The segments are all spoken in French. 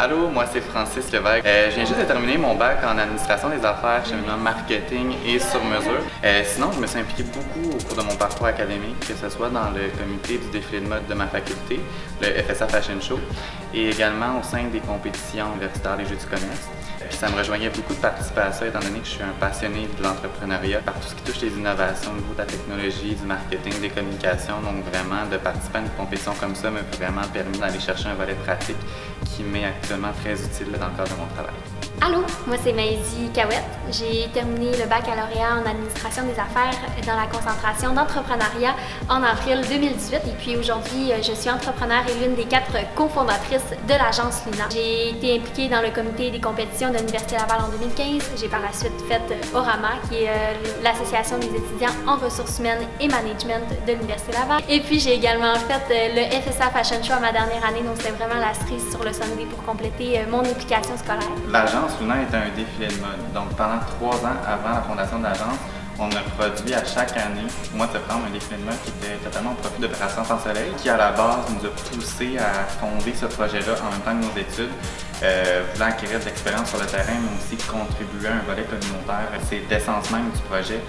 Allô, moi c'est Francis Lévesque. Je viens juste de terminer mon bac en administration des affaires, cheminement marketing et sur mesure. Sinon, je me suis impliqué beaucoup au cours de mon parcours académique, que ce soit dans le comité du défilé de mode de ma faculté, le FSA Fashion Show, et également au sein des compétitions universitaires des Jeux du commerce. Puis ça me rejoignait beaucoup de participer à ça, étant donné que je suis un passionné de l'entrepreneuriat par tout ce qui touche les innovations au niveau de la technologie, du marketing, des communications. Donc vraiment, de participer à une compétition comme ça m'a vraiment permis d'aller chercher un volet pratique qui m'est actuellement très utile dans le cadre de mon travail. Allô, moi c'est Maïsie Cahouette. J'ai terminé le baccalauréat en administration des affaires dans la concentration d'entrepreneuriat en avril 2018 et puis aujourd'hui je suis entrepreneur et l'une des 4 cofondatrices de l'agence Luna. J'ai été impliquée dans le comité des compétitions de l'Université Laval en 2015. J'ai par la suite fait ORAMA qui est l'association des étudiants en ressources humaines et management de l'Université Laval. Et puis j'ai également fait le FSA Fashion Show à ma dernière année, donc c'était vraiment la cerise sur le sundae pour compléter mon implication scolaire. L'agence Luna est un défilé de mode. Donc pendant 3 ans avant la fondation de l'agence, on a produit à chaque année, au mois de septembre, un défilé de mode qui était totalement au profit d'Opération Sans Soleil, qui à la base nous a poussé à fonder ce projet-là en même temps que nos études, voulant acquérir de l'expérience sur le terrain, mais aussi contribuer à un volet communautaire. C'est l'essence même du projet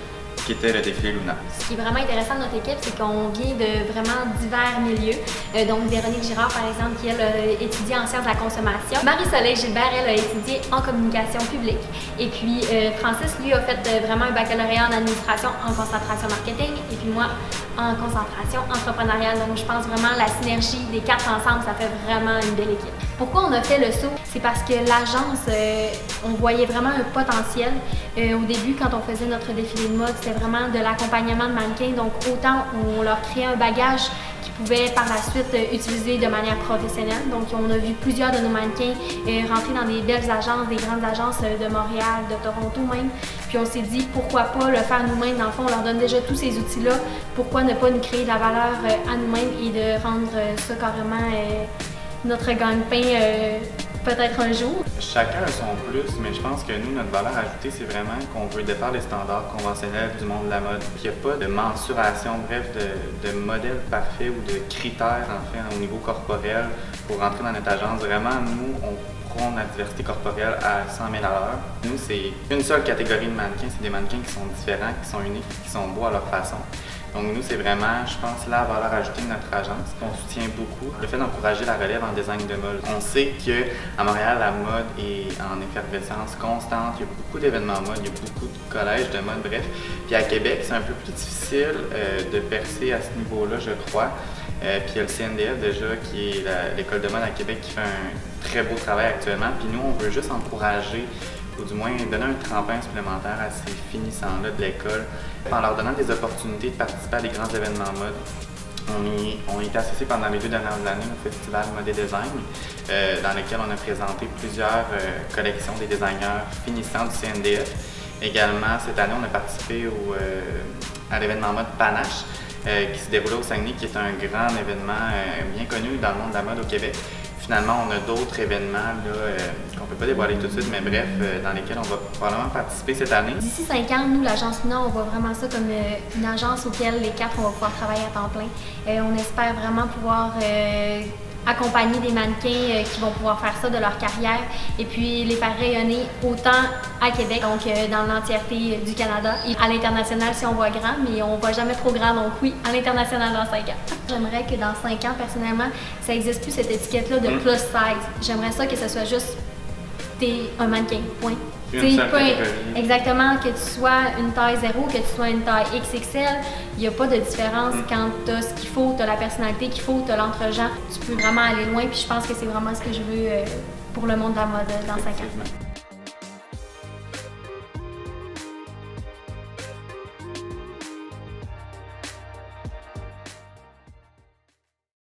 qui était le défilé Luna. Ce qui est vraiment intéressant de notre équipe, c'est qu'on vient de vraiment divers milieux. Donc Véronique Girard, par exemple, qui elle a étudié en sciences de la consommation. Marie-Soleil Gilbert, elle a étudié en communication publique. Et puis Francis, lui, a fait vraiment un baccalauréat en administration en concentration marketing. Et puis moi, en concentration entrepreneuriale. Donc je pense vraiment la synergie des 4 ensemble, ça fait vraiment une belle équipe. Pourquoi on a fait le saut? C'est parce que l'agence, on voyait vraiment un potentiel. Au début, quand on faisait notre défilé de mode, c'était vraiment de l'accompagnement de mannequins. Donc autant on leur créait un bagage qu'ils pouvaient par la suite utiliser de manière professionnelle. Donc on a vu plusieurs de nos mannequins rentrer dans des belles agences, des grandes agences de Montréal, de Toronto même. Puis on s'est dit pourquoi pas le faire nous-mêmes. Dans le fond, on leur donne déjà tous ces outils-là. Pourquoi ne pas nous créer de la valeur à nous-mêmes et de rendre ça carrément notre gagne-pain peut-être un jour. Chacun a son plus, mais je pense que nous, notre valeur ajoutée, c'est vraiment qu'on veut défaire les standards conventionnels du monde de la mode. Puis il n'y a pas de mensuration, bref, de modèle parfait ou de critères, en fait, au niveau corporel pour rentrer dans notre agence. Vraiment, nous, on prône la diversité corporelle à 100 000 à l'heure. Nous, c'est une seule catégorie de mannequins, c'est des mannequins qui sont différents, qui sont uniques, qui sont beaux à leur façon. Donc nous, c'est vraiment, je pense, la valeur ajoutée de notre agence. On soutient beaucoup le fait d'encourager la relève en design de mode. On sait qu'à Montréal, la mode est en effervescence constante. Il y a beaucoup d'événements mode, il y a beaucoup de collèges de mode, bref. Puis à Québec, c'est un peu plus difficile de percer à ce niveau-là, je crois. Puis il y a le CNDF déjà, qui est l'école de mode à Québec, qui fait un très beau travail actuellement. Puis nous, on veut juste encourager, ou du moins donner un tremplin supplémentaire à ces finissants-là de l'école, en leur donnant des opportunités de participer à des grands événements mode. On a été associés pendant les 2 dernières années au festival Mode et Design, dans lequel on a présenté plusieurs collections des designers finissants du CNDF. Également, cette année, on a participé à l'événement mode Panache, qui se déroulait au Saguenay, qui est un grand événement bien connu dans le monde de la mode au Québec. Finalement, on a d'autres événements qu'on ne peut pas dévoiler tout de suite, mais bref, dans lesquels on va probablement participer cette année. D'ici 5 ans, nous, l'agence Luna, on voit vraiment ça comme une agence auquel les 4, on va pouvoir travailler à temps plein. On espère vraiment pouvoir accompagner des mannequins qui vont pouvoir faire ça de leur carrière et puis les faire rayonner autant à Québec, donc dans l'entièreté du Canada et à l'international si on voit grand, mais on ne voit jamais trop grand, donc oui, à l'international dans 5 ans. J'aimerais que dans 5 ans, personnellement, ça n'existe plus cette étiquette-là de plus size. J'aimerais ça que ce soit juste t'es un mannequin, point. Exactement, que tu sois une taille 0, que tu sois une taille XXL, il n'y a pas de différence quand tu as ce qu'il faut, tu as la personnalité qu'il faut, tu as l'entre-gens. Tu peux vraiment aller loin, puis je pense que c'est vraiment ce que je veux pour le monde de la mode dans 5 ans.